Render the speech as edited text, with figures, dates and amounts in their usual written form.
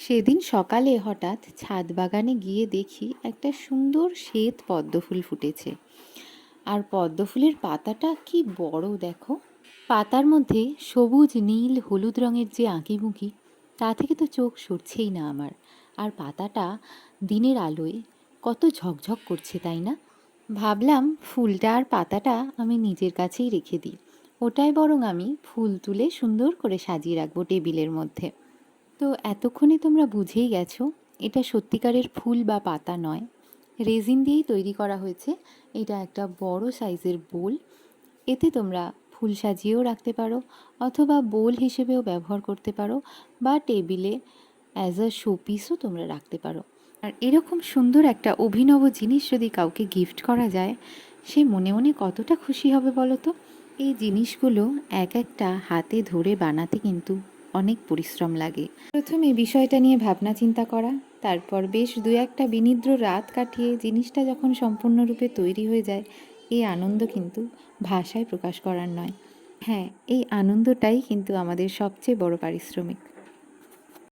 সেদিন সকালে হঠাৎ ছাদ বাগানে গিয়ে দেখি একটা সুন্দর শ্বেত পদ্মফুল ফুটেছে। আর পদ্মফুলের পাতাটা কি বড় দেখো। পাতার মধ্যে সবুজ নীল হলুদ রঙের যে আঁকিবুঁকি, তা থেকে তো চোখ সরছেই না আমার। আর পাতাটা দিনের আলোয় কত ঝকঝক করছে, তাই না? ভাবলাম ফুলটা আর পাতাটা আমি নিজের কাছেই রেখে দিই, ওটাই বরং আমি ফুল তুলে সুন্দর করে সাজিয়ে রাখবো টেবিলের মধ্যে। তো এতক্ষণে তোমরা বুঝেই গেছো, এটা সত্যিকারের ফুল বা পাতা নয়, রেজিন দিয়েই তৈরি করা হয়েছে। এটা একটা বড় সাইজের বোল। এতে তোমরা ফুল সাজিয়েও রাখতে পারো, অথবা বোল হিসেবেও ব্যবহার করতে পারো, বা টেবিলে অ্যাজ আ শোপিসও তোমরা রাখতে পারো। আর এরকম সুন্দর একটা অভিনব জিনিস যদি কাউকে গিফট করা যায়, সে মনে মনে কতটা খুশি হবে বলো তো। এই জিনিসগুলো এক একটা হাতে ধরে বানাতে কিন্তু অনেক পরিশ্রম লাগে। প্রথমে বিষয়টা নিয়ে ভাবনা চিন্তা করা, তারপর বেশ দু একটা বিনিদ্র রাত কাটিয়ে জিনিসটা যখন সম্পূর্ণরূপে তৈরি হয়ে যায়, এই আনন্দ কিন্তু ভাষায় প্রকাশ করার নয়। হ্যাঁ, এই আনন্দটাই কিন্তু আমাদের সবচেয়ে বড় পারিশ্রমিক।